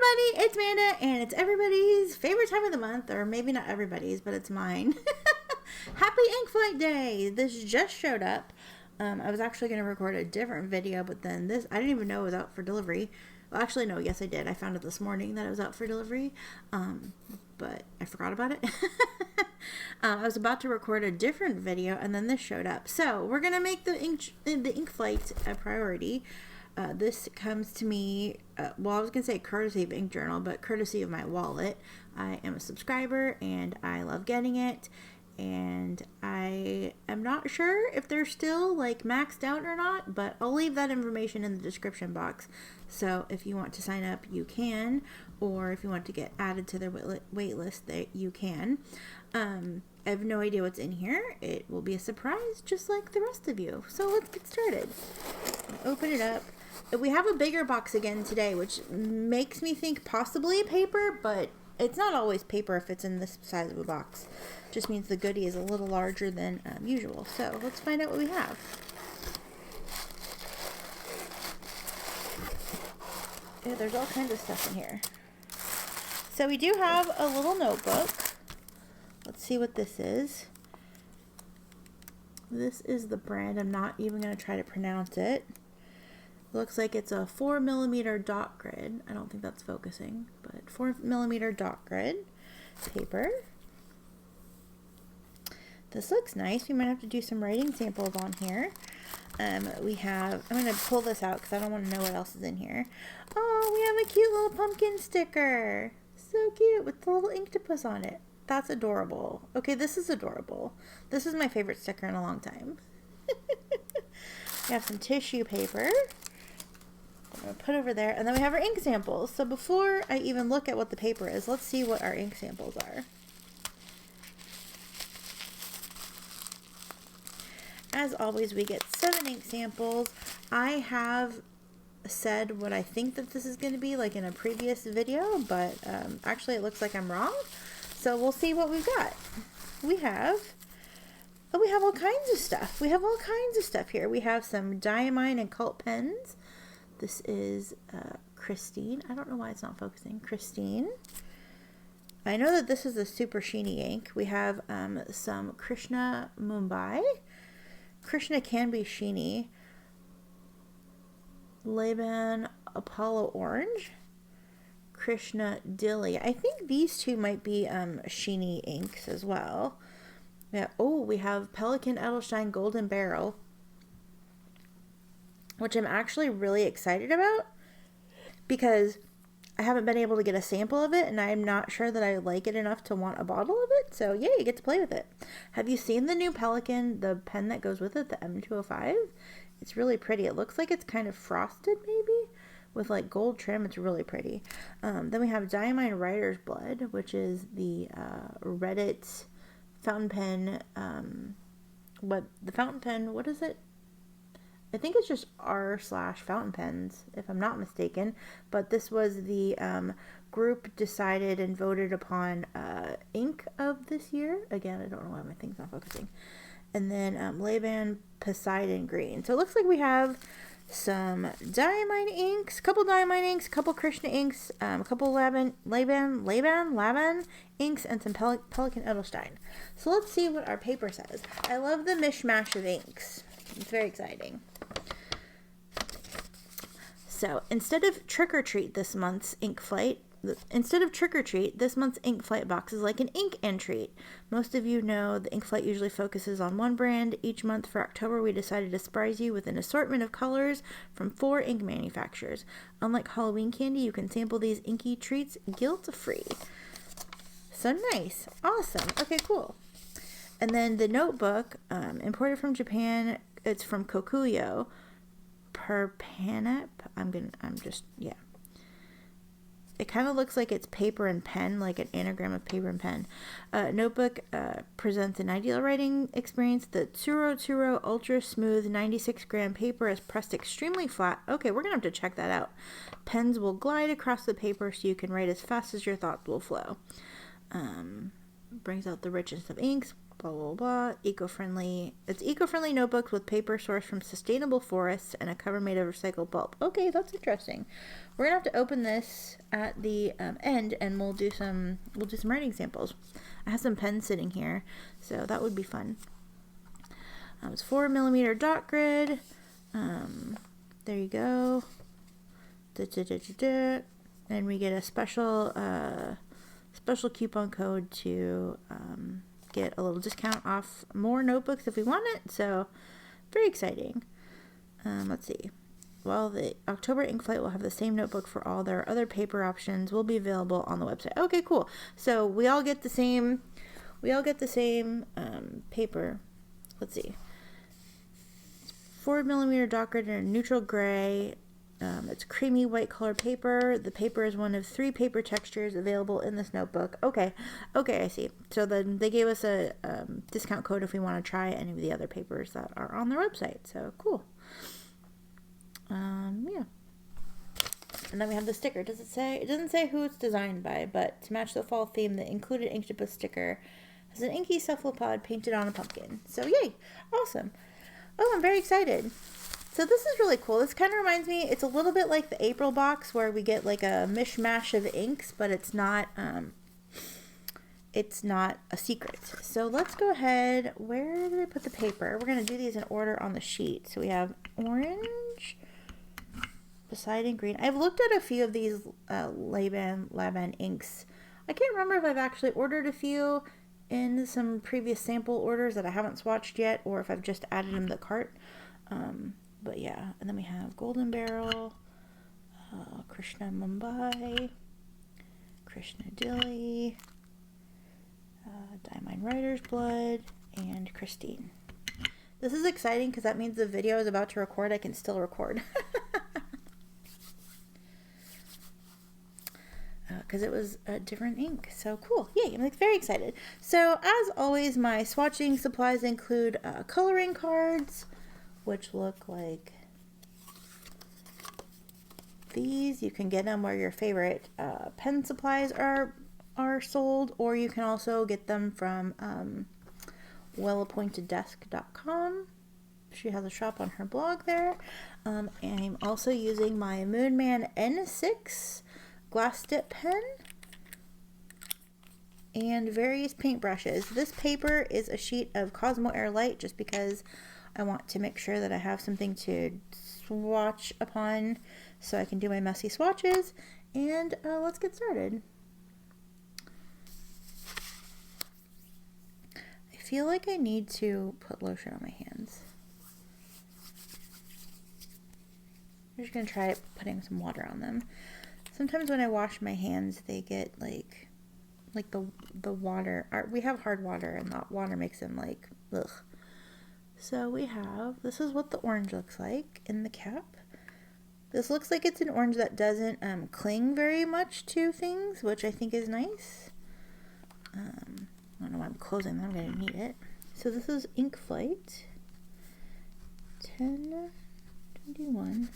everybody, it's Amanda, and it's everybody's favorite time of the month, or maybe not everybody's, but it's mine. Happy Ink Flight Day! This just showed up. I was actually going to record a different video, but then this, I didn't even know it was out for delivery. Well, actually, no, yes I did. I found it this morning that it was out for delivery, but I forgot about it. I was about to record a different video, and then this showed up. So, we're going to make the ink flight a priority. This comes to me, well, I was going to say courtesy of Ink Journal, but courtesy of my wallet. I am a subscriber, and I love getting it, and I am not sure if they're still, like, maxed out or not, but I'll leave that information in the description box. So, if you want to sign up, you can, or if you want to get added to their wait list, you can. I have no idea what's in here. It will be a surprise, just like the rest of you. So, let's get started. Open it up. We have a bigger box again today, which makes me think possibly paper, but it's not always paper if it's in this size of a box. Just means the goodie is a little larger than usual. So let's find out what we have. Yeah, there's all kinds of stuff in here. So we do have a little notebook. Let's see what this is. This is the brand. I'm not even going to try to pronounce it. Looks like it's a 4mm dot grid. I don't think that's focusing, but 4mm dot grid paper. This looks nice. We might have to do some writing samples on here. We have, I'm going to pull this out because I don't want to know what else is in here. Oh, we have a cute little pumpkin sticker. So cute with the little inktopus on it. That's adorable. Okay, this is adorable. This is my favorite sticker in a long time. We have some tissue paper. I'm going to put over there, and then we have our ink samples. So before I even look at what the paper is, let's see what our ink samples are. As always, we get 7 ink samples. I have said what I think that this is going to be, like in a previous video, but actually it looks like I'm wrong. So we'll see what we've got. We have all kinds of stuff. We have all kinds of stuff here. We have some Diamine and Cult pens. This is Christine. I don't know why it's not focusing. Christine. I know that this is a super sheeny ink. We have some Krishna Mumbai. Krishna can be sheeny. Lebron Apollo Orange. Krishna Dilly. I think these two might be sheeny inks as well. Yeah. Oh, we have Pelican Edelstein Golden Barrel, which I'm actually really excited about because I haven't been able to get a sample of it, and I'm not sure that I like it enough to want a bottle of it. So yeah, you get to play with it. Have you seen the new Pelican, the pen that goes with it, the M205? It's really pretty. It looks like it's kind of frosted maybe with like gold trim. It's really pretty. Then we have Diamine Writer's Blood, which is the Reddit fountain pen. What is it? I think it's just r/fountain pens, if I'm not mistaken. But this was the group decided and voted upon ink of this year. Again, I don't know why my thing's not focusing. And then Lebron Poseidon Green. So it looks like we have some Diamine inks, couple Diamine inks, couple Krishna inks, a couple Lebron inks, and some Pelican Edelstein. So let's see what our paper says. I love the mishmash of inks. It's very exciting. So instead of trick or treat this month's ink flight box is like an ink and treat. Most of you know the ink flight usually focuses on one brand. Each month for October, we decided to surprise you with an assortment of colors from 4 ink manufacturers. Unlike Halloween candy, you can sample these inky treats guilt-free. So nice. Awesome. Okay, cool. And then the notebook, imported from Japan, it's from Kokuyo. It kind of looks like it's paper and pen, like an anagram of paper and pen. Notebook presents an ideal writing experience. The Tsuro Ultra Smooth 96 gram paper is pressed extremely flat. Okay, we're going to have to check that out. Pens will glide across the paper so you can write as fast as your thoughts will flow. Brings out the richness of inks. blah, blah, blah. Eco-friendly. It's eco-friendly notebooks with paper sourced from sustainable forests and a cover made of recycled pulp. Okay, that's interesting. We're gonna have to open this at the end, and we'll do some writing samples. I have some pens sitting here, so that would be fun. It's 4mm dot grid. There you go. And we get a special coupon code to get a little discount off more notebooks if we want it. So very exciting. Let's see. Well, the October ink flight will have the same notebook for all their other paper options will be available on the website. Okay, cool. So we all get the same paper. Let's see. 4mm dot grid in a neutral gray. It's creamy white color paper. The paper is one of 3 paper textures available in this notebook. Okay, I see. So then they gave us a discount code if we want to try any of the other papers that are on their website. So cool. Yeah. And then we have the sticker. Does it say? It doesn't say who it's designed by, but to match the fall theme, the included Inktober sticker has an inky cephalopod painted on a pumpkin. So yay! Awesome. Oh, I'm very excited. So this is really cool. This kind of reminds me, it's a little bit like the April box where we get like a mishmash of inks, but it's not a secret. So let's go ahead. Where did I put the paper? We're going to do these in order on the sheet. So we have orange, Poseidon Green. I've looked at a few of these Lebron inks. I can't remember if I've actually ordered a few in some previous sample orders that I haven't swatched yet, or if I've just added them to the cart. But yeah, and then we have Golden Barrel, Krishna Mumbai, Krishna Dilly, Diamine Writer's Blood, and Christine. This is exciting because that means the video is about to record. I can still record. Because it was a different ink. So cool. Yay, I'm very excited. So as always, my swatching supplies include coloring cards, which look like these. You can get them where your favorite pen supplies are sold, or you can also get them from wellappointeddesk.com. She has a shop on her blog there. And I'm also using my Moonman N6 glass dip pen and various paintbrushes. This paper is a sheet of Cosmo Air Light just because I want to make sure that I have something to swatch upon so I can do my messy swatches. And let's get started. I feel like I need to put lotion on my hands. I'm just going to try putting some water on them. Sometimes when I wash my hands, they get like the water. We have hard water, and that water makes them like ugh. So we have, this is what the orange looks like in the cap. This looks like it's an orange that doesn't cling very much to things, which I think is nice. I don't know why I'm closing that. I'm going to need it. So this is Ink Flight 1021.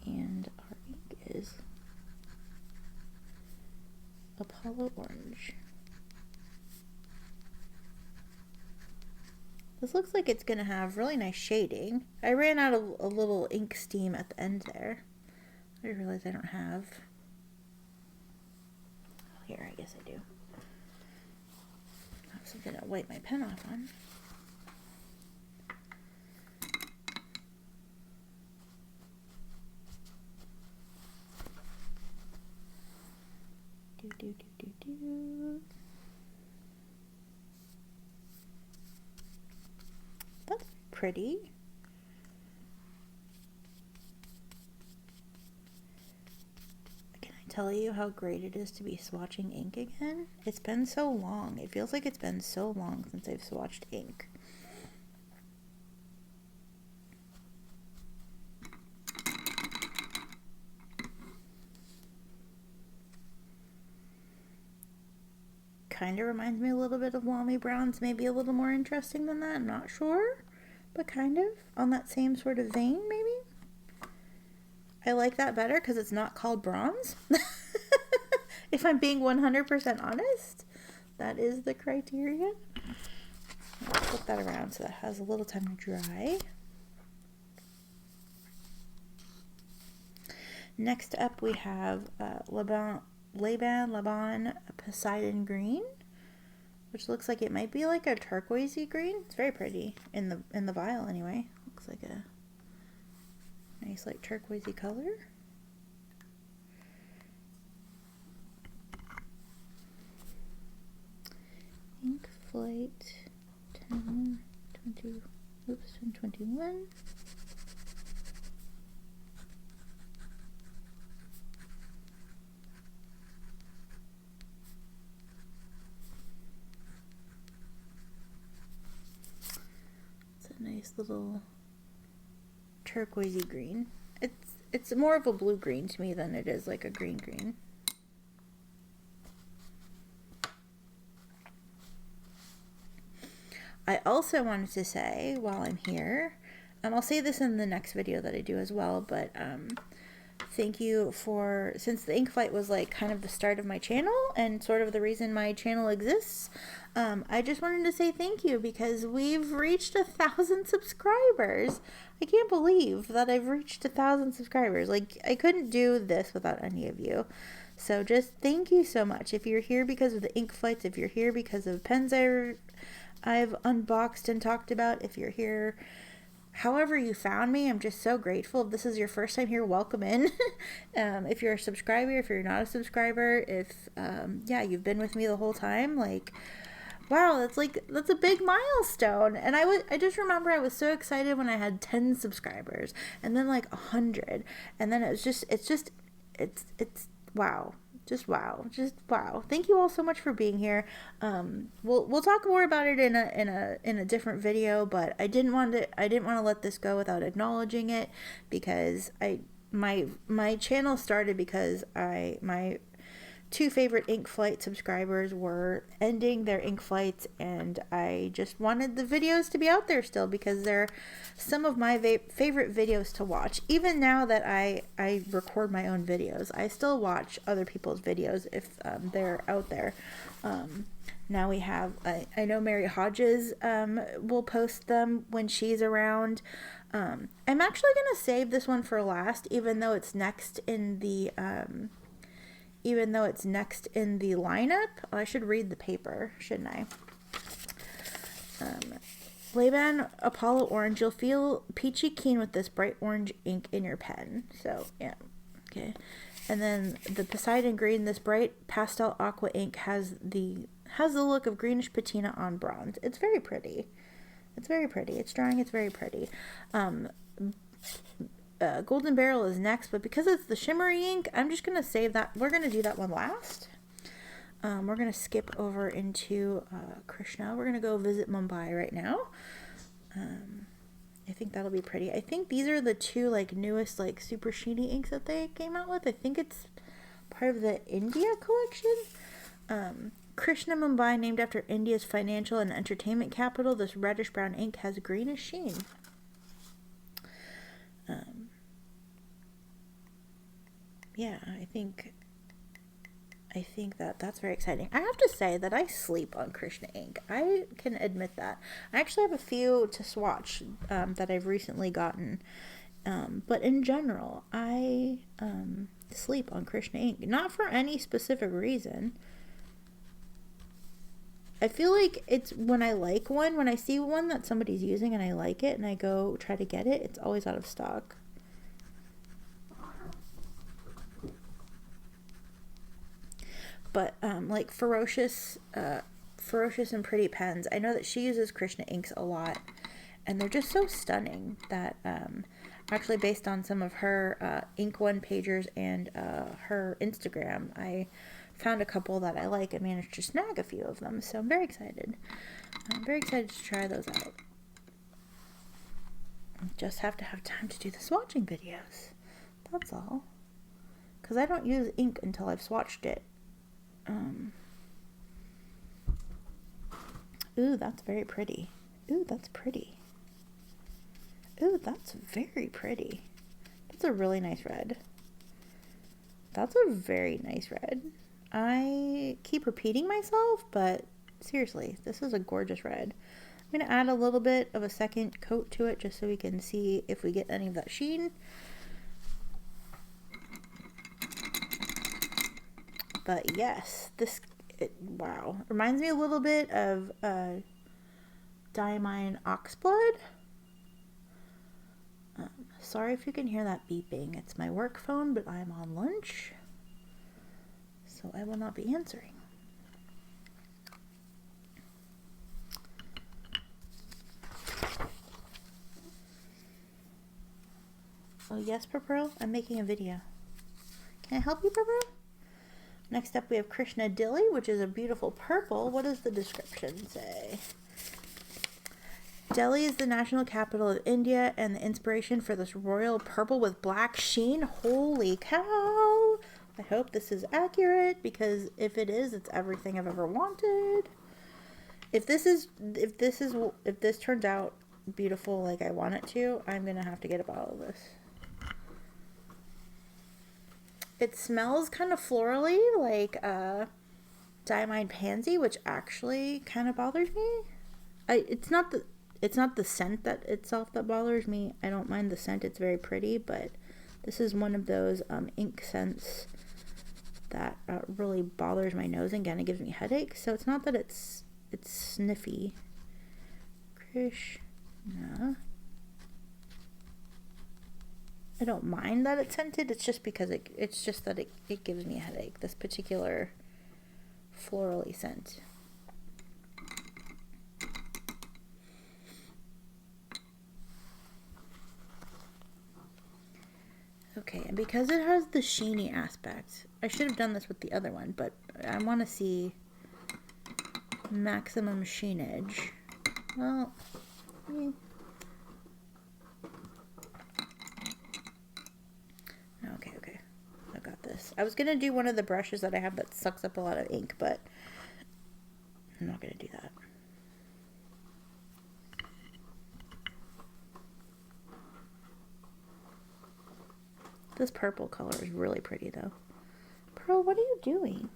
And our ink is Apollo Orange. This looks like it's going to have really nice shading. I ran out of a little ink steam at the end there. I realized I don't have. Oh, here, I guess I do. I have something to wipe my pen off on. That's pretty. Can I tell you how great it is to be swatching ink again? It's been so long. It feels like it's been so long since I've swatched ink. Kind of reminds me a little bit of Lamy Brown's, maybe a little more interesting than that, I'm not sure, but kind of on that same sort of vein, maybe. I like that better because it's not called bronze, if I'm being 100% honest. That is the criteria. I'll flip that around so that has a little time to dry. Next up we have Lebron Poseidon Green, which looks like it might be like a turquoisey green. It's very pretty in the vial anyway. Looks like a nice like turquoisey color. Ink Flight 1021. It's a nice little turquoisey green. It's more of a blue green to me than it is like a green green. I also wanted to say while I'm here, I'll say this in the next video that I do as well, but thank you for, since the ink flight was like kind of the start of my channel and sort of the reason my channel exists, I just wanted to say thank you because we've reached 1,000 subscribers. I can't believe that I've reached 1,000 subscribers. Like, I couldn't do this without any of you. So just thank you so much. If you're here because of the ink flights, if you're here because of pens I've unboxed and talked about, if you're here however you found me, I'm just so grateful. If this is your first time here, welcome in. If you're a subscriber, if you're not a subscriber, if yeah, you've been with me the whole time, like, wow, that's a big milestone. And I just remember I was so excited when I had 10 subscribers and then like 100, and then it's wow. Just wow. Thank you all so much for being here. We'll talk more about it in a different video, but I didn't want to let this go without acknowledging it, because my channel started because my two favorite ink flight subscribers were ending their ink flights, and I just wanted the videos to be out there still because they're some of my favorite videos to watch. Even now that I record my own videos, I still watch other people's videos if they're out there. Now we have, I know Mary Hodges will post them when she's around. I'm actually going to save this one for last, even though it's next in the lineup. Oh, I should read the paper, shouldn't I? Lebron Apollo Orange. You'll feel peachy keen with this bright orange ink in your pen. So, yeah. Okay. And then the Poseidon Green, this bright pastel aqua ink has the look of greenish patina on bronze. It's very pretty. It's very pretty. It's drying. It's very pretty. Golden Barrel is next, but because it's the shimmery ink, I'm just going to save that. We're going to do that one last. We're going to skip over into Krishna. We're going to go visit Mumbai right now. I think that'll be pretty. I think these are the two like newest like super sheeny inks that they came out with. I think it's part of the India collection. Krishna Mumbai, named after India's financial and entertainment capital. This reddish brown ink has greenish sheen. Yeah, I think that's very exciting. I have to say that I sleep on Krishna ink. I can admit that. I actually have a few to swatch that I've recently gotten. But in general, I sleep on Krishna ink. Not for any specific reason. I feel like it's when I like one, when I see one that somebody's using and I like it and I go try to get it, it's always out of stock. But like Ferocious and Pretty Pens, I know that she uses Krishna inks a lot, and they're just so stunning that actually based on some of her ink one-pagers and her Instagram, I found a couple that I like and managed to snag a few of them, so I'm very excited. I'm very excited to try those out. I just have to have time to do the swatching videos. That's all. Because I don't use ink until I've swatched it. Ooh, that's very pretty. Ooh, that's pretty. Ooh, that's very pretty. That's a really nice red. That's a very nice red. I keep repeating myself, but seriously, this is a gorgeous red. I'm going to add a little bit of a second coat to it just so we can see if we get any of that sheen. But yes, wow. Reminds me a little bit of Diamine Oxblood. Sorry if you can hear that beeping. It's my work phone, but I'm on lunch, so I will not be answering. Oh yes, Purple, I'm making a video. Can I help you, Purple? Next up we have Krishna Dilly, which is a beautiful purple. What does the description say? Delhi is the national capital of India and the inspiration for this royal purple with black sheen. Holy cow! I hope this is accurate, because if it is, it's everything I've ever wanted. If this turns out beautiful like I want it to, I'm gonna have to get a bottle of this. It smells kind of florally, like Diamine Pansy, which actually kind of bothers me. It's not the scent that itself that bothers me. I don't mind the scent; it's very pretty. But this is one of those ink scents that really bothers my nose, and again, it gives me headaches. So it's not that it's sniffy. Krishna. I don't mind that it's scented. It's just because it's just that it gives me a headache. This particular florally scent. Okay, and because it has the sheeny aspect, I should have done this with the other one, but I want to see maximum sheenage. Well, Okay. I got this. I was going to do one of the brushes that I have that sucks up a lot of ink, but I'm not going to do that. This purple color is really pretty, though. Pearl, what are you doing?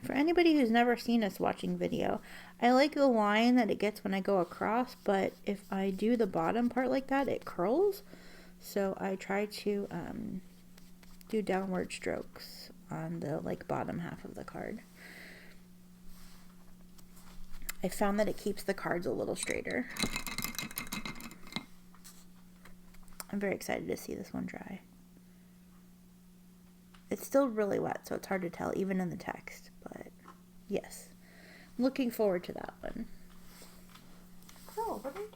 For anybody who's never seen a swatching video, I like the line that it gets when I go across, but if I do the bottom part like that, it curls. So I try to do downward strokes on the bottom half of the card. I found that it keeps the cards a little straighter. I'm very excited to see this one dry. It's still really wet, so it's hard to tell even in the text, but yes. I'm looking forward to that one. Oh, what are you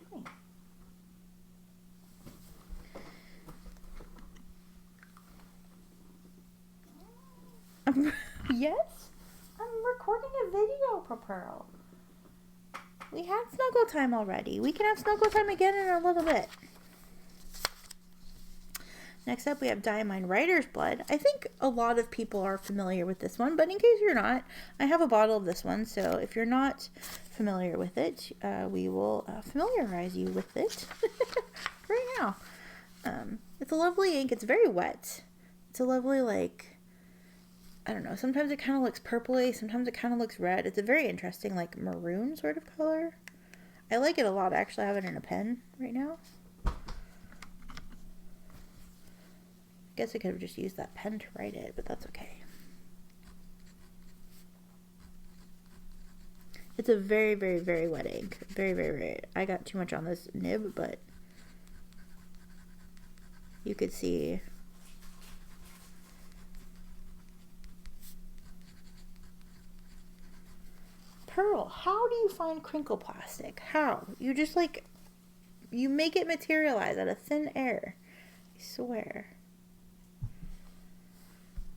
doing? Yes? I'm recording a video, Pearl. We had snuggle time already. We can have snuggle time again in a little bit. Next up, we have Diamine Writer's Blood. I think a lot of people are familiar with this one, but in case you're not, I have a bottle of this one. So if you're not familiar with it, we will familiarize you with it right now. It's a lovely ink. It's very wet. It's a lovely, I don't know. Sometimes it kind of looks purpley. Sometimes it kind of looks red. It's a very interesting, maroon sort of color. I like it a lot. I actually have it in a pen right now. I guess I could have just used that pen to write it, but that's okay. It's a very, very, very wet ink. Very, very, very. I got too much on this nib, but you could see. Pearl, how do you find crinkle plastic? How? You just you make it materialize out of thin air. I swear.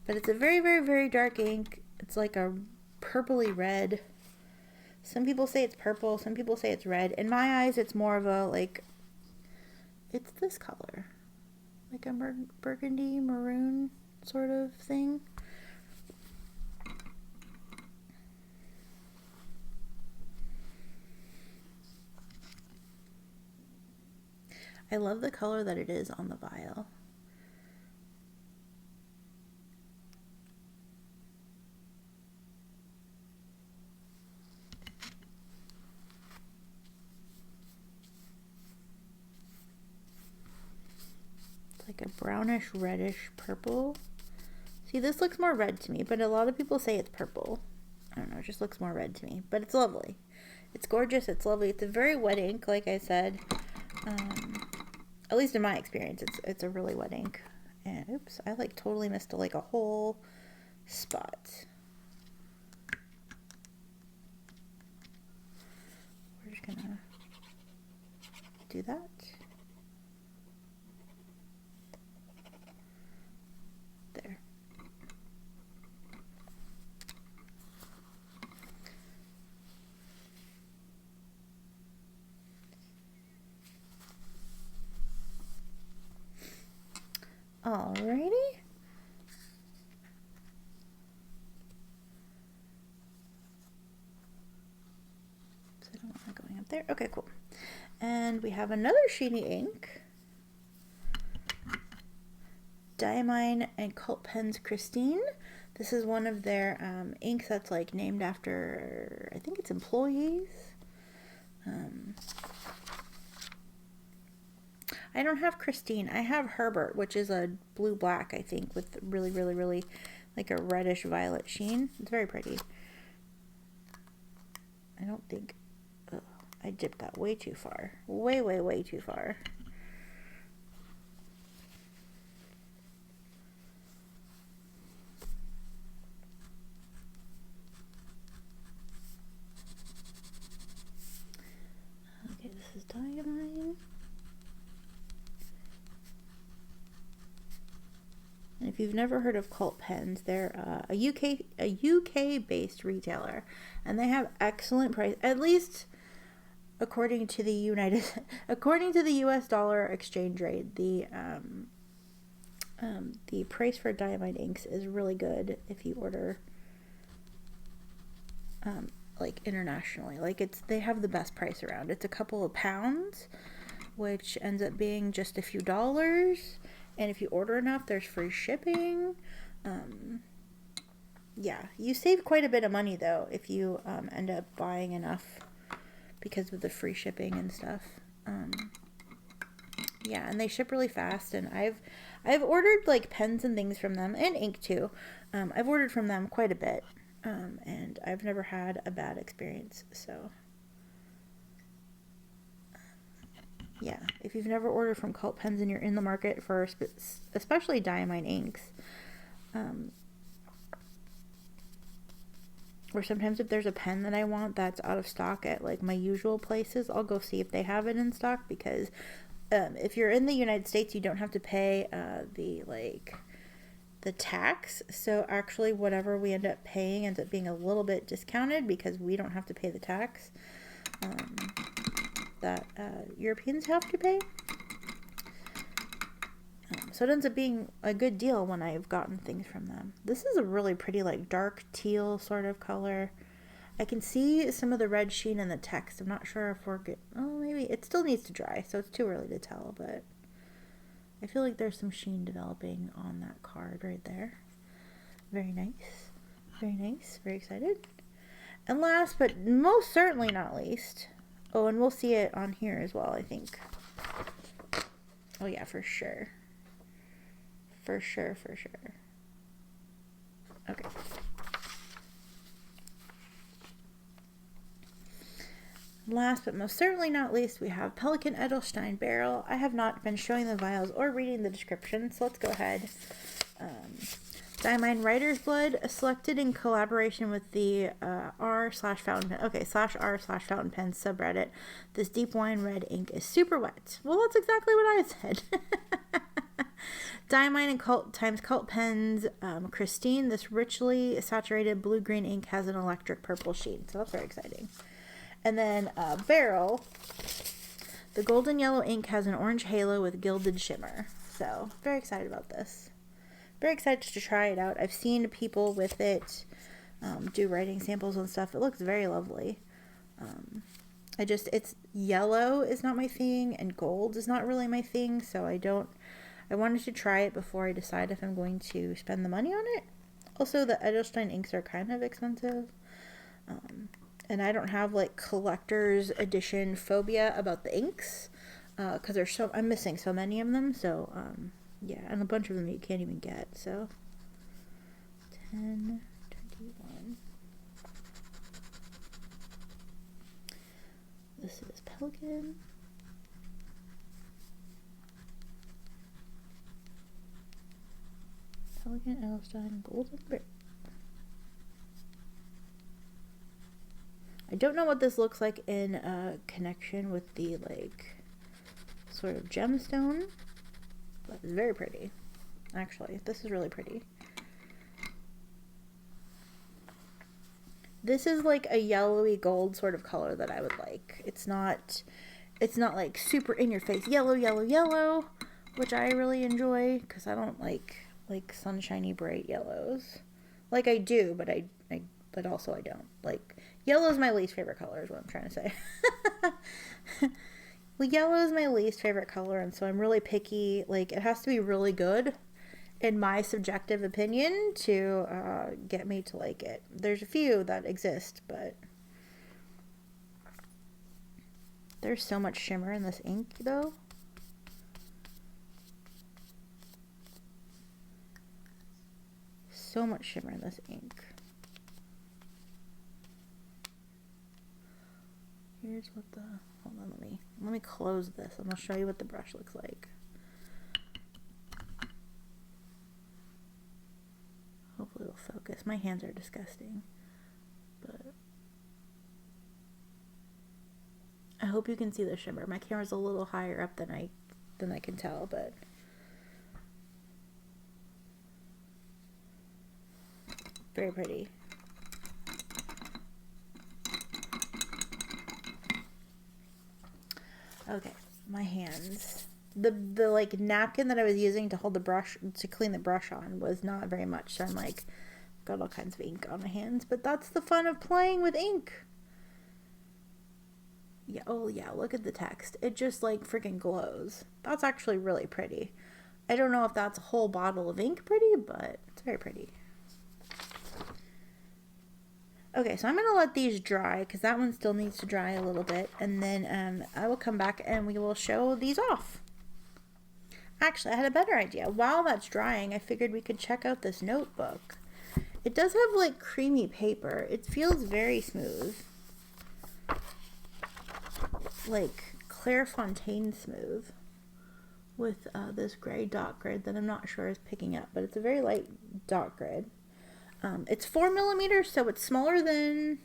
But it's a very, very, very dark ink. It's like a purpley red. Some people say it's purple. Some people say it's red. In my eyes, it's more of a, it's this color. Like a burgundy, maroon sort of thing. I love the color that it is on the vial. Like a brownish reddish purple. See, this looks more red to me, but a lot of people say it's purple. I don't know, it just looks more red to me, but it's lovely. It's gorgeous, it's lovely. It's a very wet ink, like I said. At least in my experience, it's a really wet ink. And oops, I like totally missed like a whole spot. We're just gonna do that. There. Alrighty. So I don't want that going up there. Okay, cool. And we have another sheeny ink. Diamine and Col-Pens Christine. This is one of their inks that's like named after, I think it's employees. I don't have Christine. I have Herbert, which is a blue-black, I think, with really, really, really like a reddish violet sheen. It's very pretty. I don't think... Oh, I dipped that way too far. Way, way, way too far. Okay, this is Diamine. And if you've never heard of Col-Pens, they're a UK based retailer, and they have excellent price. At least according to the US dollar exchange rate, the price for Diamine inks is really good if you order like internationally. Like they have the best price around. It's a couple of pounds, which ends up being just a few dollars. And if you order enough, there's free shipping. Yeah, you save quite a bit of money, though, if you end up buying enough because of the free shipping and stuff. Yeah, and they ship really fast. And I've ordered, like, pens and things from them, and ink, too. I've ordered from them quite a bit, and I've never had a bad experience, so... Yeah, if you've never ordered from Col-Pens and you're in the market for especially Diamine inks, or sometimes if there's a pen that I want that's out of stock at like my usual places, I'll go see if they have it in stock, because if you're in the United States, you don't have to pay the tax. So actually whatever we end up paying ends up being a little bit discounted because we don't have to pay the tax that Europeans have to pay. So it ends up being a good deal when I've gotten things from them. This is a really pretty, like, dark teal sort of color. I can see some of the red sheen in the text. I'm not sure if we're good. Oh, maybe it still needs to dry, so it's too early to tell, but I feel like there's some sheen developing on that card right there. Very nice. Very nice. Very excited. And last but most certainly not least... Oh, and we'll see it on here as well, I think. Oh, yeah, for sure. For sure, for sure. Okay. Last but most certainly not least, we have Pelican Edelstein Barrel. I have not been showing the vials or reading the description, so let's go ahead. Diamine Writer's Blood, selected in collaboration with the r/fountain pen. Okay, /r/fountain pen subreddit. This deep wine red ink is super wet. Well, that's exactly what I said. Diamine and Col-Pens Christine. This richly saturated blue-green ink has an electric purple sheen, so that's very exciting. And then Barrel. The golden yellow ink has an orange halo with gilded shimmer. So, very excited about this. Very excited to try it out. I've seen people with it do writing samples and stuff. It looks very lovely. it's yellow is not my thing, and gold is not really my thing, so I wanted to try it before I decide if I'm going to spend the money on it. Also, the Edelstein inks are kind of expensive. And I don't have like collector's edition phobia about the inks, because I'm missing so many of them. So, yeah, and a bunch of them you can't even get. So, 10, 21. This is Pelican. Pelican, Edelstein, Golden Brick. I don't know what this looks like in connection with the, like, sort of gemstone, but it's very pretty. Actually, this is really pretty. This is like a yellowy gold sort of color that I would like. It's not like super in your face yellow, yellow, yellow, which I really enjoy because I don't like sunshiny bright yellows. Like I do, but also I don't. Like, yellow is my least favorite color is what I'm trying to say. Well, yellow is my least favorite color, and so I'm really picky. Like, it has to be really good, in my subjective opinion, to get me to like it. There's a few that exist, but there's so much shimmer in this ink, though. So much shimmer in this ink. Here's what the, hold on, let me close this and I'll show you what the brush looks like. Hopefully it'll focus. My hands are disgusting, but I hope you can see the shimmer. My camera's a little higher up than I can tell, but very pretty. Okay, my hands. The like napkin that I was using to hold the brush, to clean the brush on, was not very much, so I'm like, got all kinds of ink on my hands, but that's the fun of playing with ink. Yeah, oh yeah, look at the text. It just like freaking glows. That's actually really pretty. I don't know if that's a whole bottle of ink pretty, but it's very pretty. Okay, so I'm going to let these dry because that one still needs to dry a little bit. And then I will come back and we will show these off. Actually, I had a better idea. While that's drying, I figured we could check out this notebook. It does have like creamy paper. It feels very smooth. Like Clairefontaine smooth. With this gray dot grid that I'm not sure is picking up. But it's a very light dot grid. It's 4 millimeters, so it's smaller than,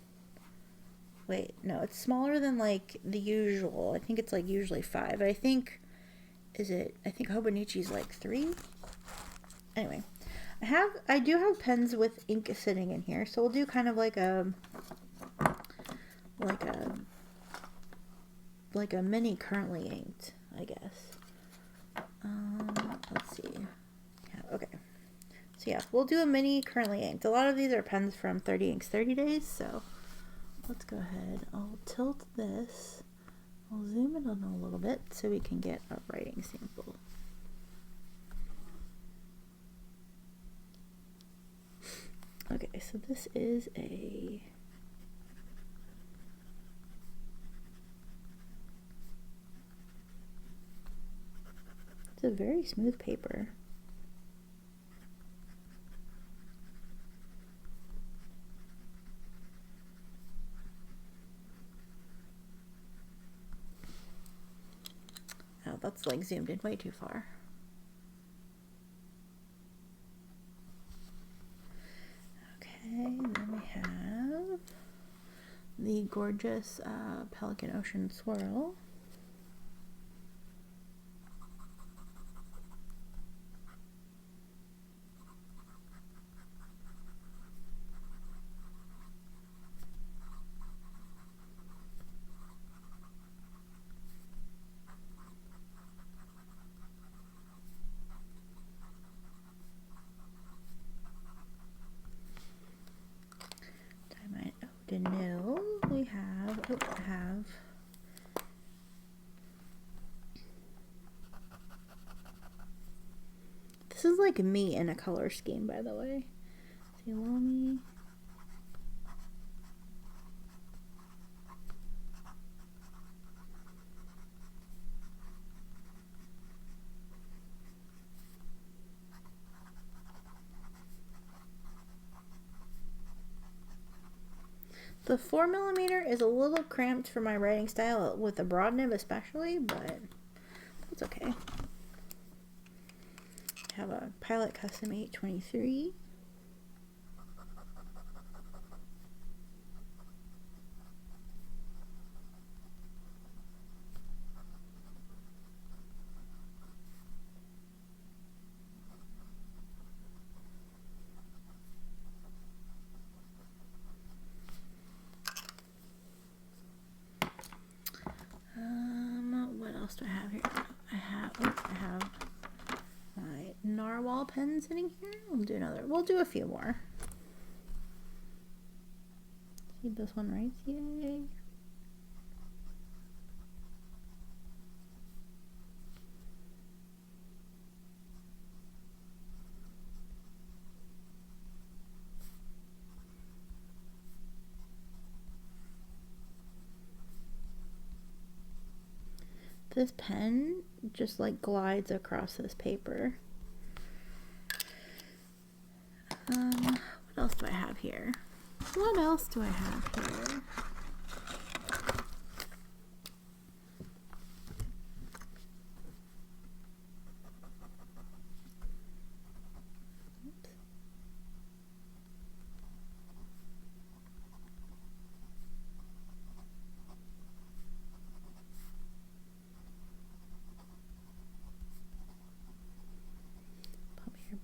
wait, no, it's smaller than like the usual. I think it's like usually 5. I think, I think Hobonichi's like 3. Anyway, I do have pens with ink sitting in here, so we'll do kind of like a mini currently inked, I guess. Let's see. Yeah, okay. So yeah, we'll do a mini currently inked. A lot of these are pens from 30 Inks 30 Days, so let's go ahead. I'll tilt this. I'll zoom it in a little bit so we can get a writing sample. Okay, so this is it's a very smooth paper. Oh, that's like zoomed in way too far. Okay, then we have the gorgeous Pelican Ocean swirl. Diamine, no, we have like me in a color scheme, by the way. See, Lamy. The 4mm is a little cramped for my writing style with the broad nib especially, but that's okay. I have a Pilot Custom 823. What else do I have here? I have my narwhal pen sitting here. We'll do a few more. See, this one writes, yay. This pen just like glides across this paper. What else do I have here? What else do I have here?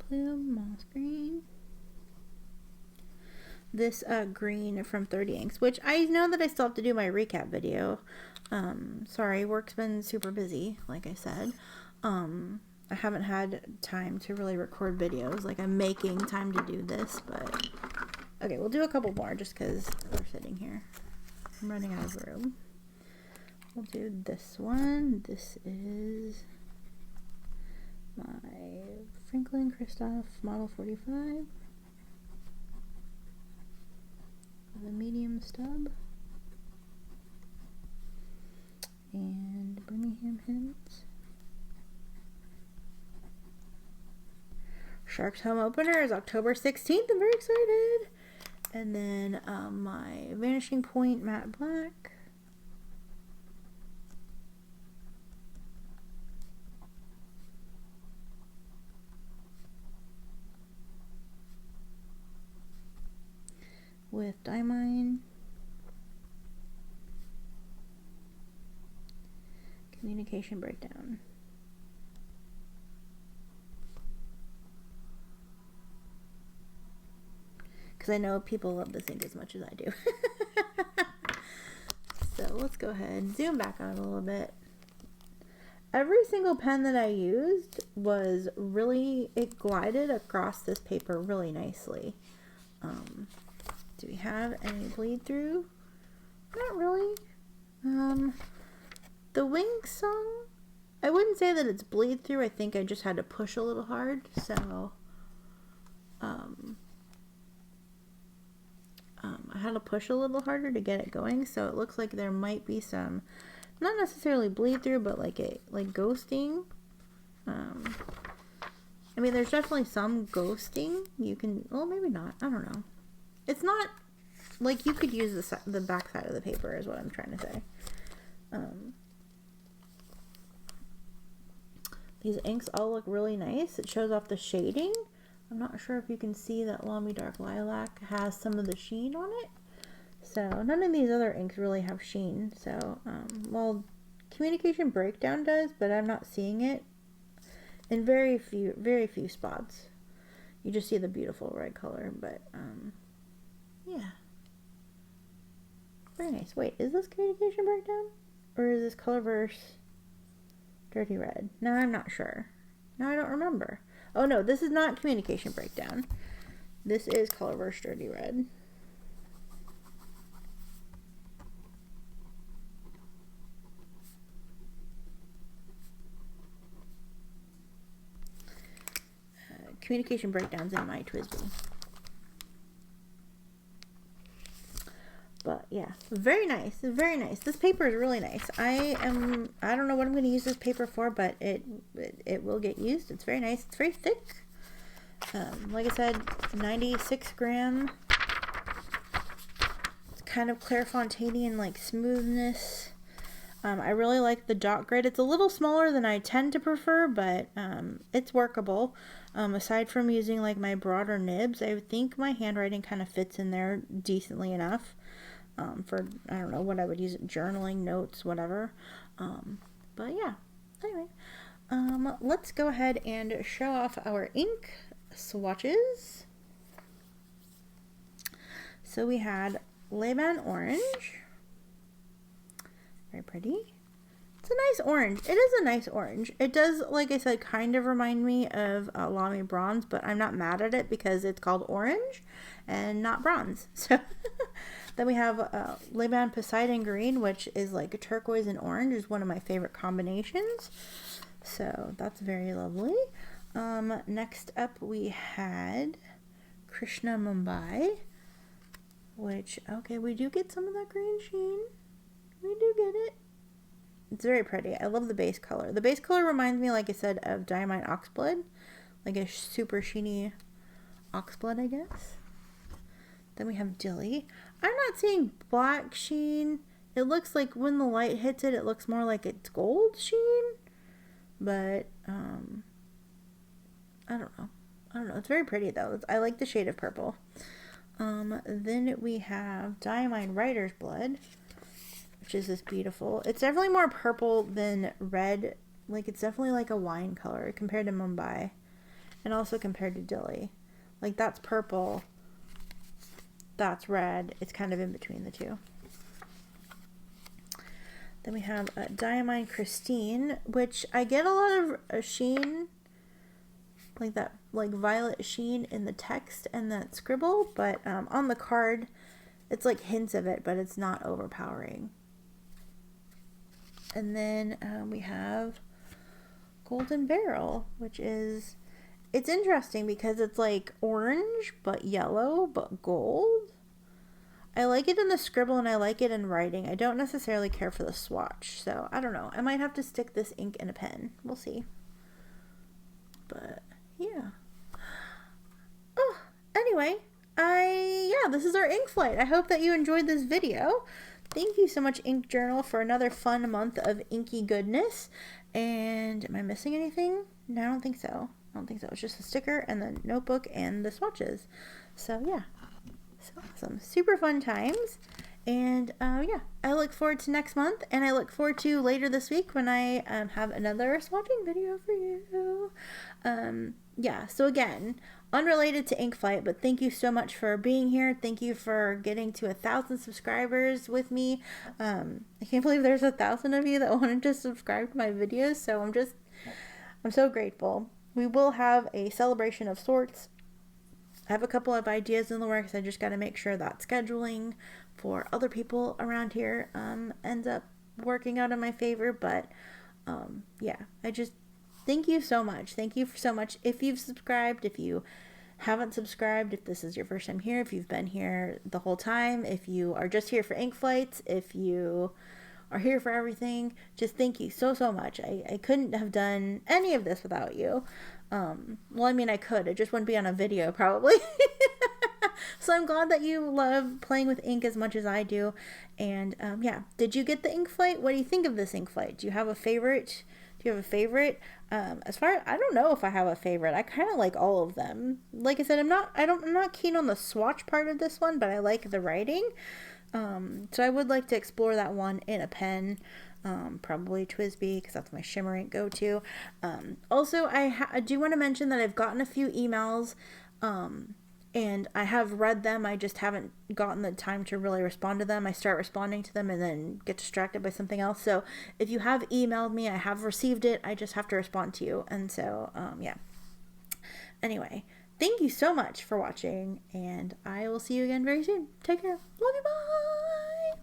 Bloom, moss green. This green from 30 Inks, which I know that I still have to do my recap video. Sorry, work's been super busy, like I said. I haven't had time to really record videos. Like, I'm making time to do this, but okay, we'll do a couple more just because we're sitting here. I'm running out of room. We'll do this one. This is my Franklin Christoph Model 45 with a medium stub and Birmingham Hints. Shark's home opener is October 16th. I'm very excited. And then my Vanishing Point matte black. With Diamine, Communication Breakdown. Because I know people love this ink as much as I do. So let's go ahead and zoom back on it a little bit. Every single pen that I used was really, it glided across this paper really nicely. Do we have any bleed through? Not really. The wing song, I wouldn't say that it's bleed through. I think I just had to push a little hard. So, I had to push a little harder to get it going. So it looks like there might be some, not necessarily bleed through, but like ghosting. I mean, there's definitely some ghosting. You can, well, maybe not. I don't know. It's not, like, you could use the back side of the paper is what I'm trying to say. These inks all look really nice. It shows off the shading. I'm not sure if you can see that Lamy Dark Lilac has some of the sheen on it. So, none of these other inks really have sheen. So, well, Communication Breakdown does, but I'm not seeing it in very few spots. You just see the beautiful red color, but, yeah. Very nice. Wait, is this Communication Breakdown? Or is this Colorverse Dirty Red? No, I'm not sure. No, I don't remember. Oh no, this is not Communication Breakdown. This is Colorverse Dirty Red. communication breakdowns in my TWSBI. But yeah, very nice, very nice. This paper is really nice. I don't know what I'm going to use this paper for, but it will get used. It's very nice. It's very thick. Like I said, 96 gram. It's kind of Clairefontaine like smoothness. I really like the dot grid. It's a little smaller than I tend to prefer, but it's workable. Aside from using like my broader nibs, I think my handwriting kind of fits in there decently enough. For, I don't know what I would use it, journaling, notes, whatever. But yeah, anyway, let's go ahead and show off our ink swatches. So we had Lebron Orange, very pretty. It's a nice orange. It is a nice orange. It does, like I said, kind of remind me of Lamy Bronze, but I'm not mad at it because it's called orange and not bronze. So then we have Lebron Poseidon Green, which is like a turquoise and orange, is one of my favorite combinations. So that's very lovely. Next up we had Krishna Mumbai, which, okay, we do get some of that green sheen. We do get it. It's very pretty. I love the base color. The base color reminds me, like I said, of Diamine Oxblood. Like a super sheeny oxblood, I guess. Then we have Dilly. I'm not seeing black sheen. It looks like when the light hits it, it looks more like it's gold sheen. But, I don't know. It's very pretty, though. I like the shade of purple. Then we have Diamine Writer's Blood, which is this beautiful. It's definitely more purple than red. Like, it's definitely like a wine color compared to Mumbai. And also compared to Dilly. Like, that's purple. That's red. It's kind of in between the two. Then we have Diamine Christine, which I get a lot of sheen, like that, like violet sheen in the text and that scribble, but on the card, it's like hints of it, but it's not overpowering. And then we have Golden Barrel, which is, it's interesting because it's like orange, but yellow, but gold. I like it in the scribble and I like it in writing. I don't necessarily care for the swatch, so I don't know. I might have to stick this ink in a pen. We'll see. But yeah. Oh, anyway, this is our ink flight. I hope that you enjoyed this video. Thank you so much, Ink Journal, for another fun month of inky goodness. And am I missing anything? No, I don't think so. It's just a sticker and the notebook and the swatches. So yeah, so awesome. Super fun times. And yeah, I look forward to next month, and I look forward to later this week when I have another swatching video for you. Yeah, so again, unrelated to ink flight, but thank you so much for being here. Thank you for getting to 1,000 subscribers with me. I can't believe there's 1,000 of you that wanted to subscribe to my videos, so I'm so grateful. We will have a celebration of sorts. I have a couple of ideas in the works. I just got to make sure that scheduling for other people around here ends up working out in my favor. But yeah, I just thank you so much. Thank you so much. If you've subscribed, if you haven't subscribed, if this is your first time here, if you've been here the whole time, if you are just here for ink flights, if you are here for everything, just thank you so much. I couldn't have done any of this without you. Well, I mean, I could. It just wouldn't be on a video, probably. So I'm glad that you love playing with ink as much as I do. And yeah, did you get the ink flight? What do you think of this ink flight? Do you have a favorite? As far as, I don't know if I have a favorite. I kind of like all of them. Like I said, I'm not keen on the swatch part of this one, but I like the writing. So I would like to explore that one in a pen. Probably TWSBI, because that's my shimmer ink go-to. Also, I do want to mention that I've gotten a few emails, and I have read them. I just haven't gotten the time to really respond to them. I start responding to them and then get distracted by something else. So if you have emailed me, I have received it. I just have to respond to you. And so, yeah. Anyway, thank you so much for watching, and I will see you again very soon. Take care. Love you. Bye.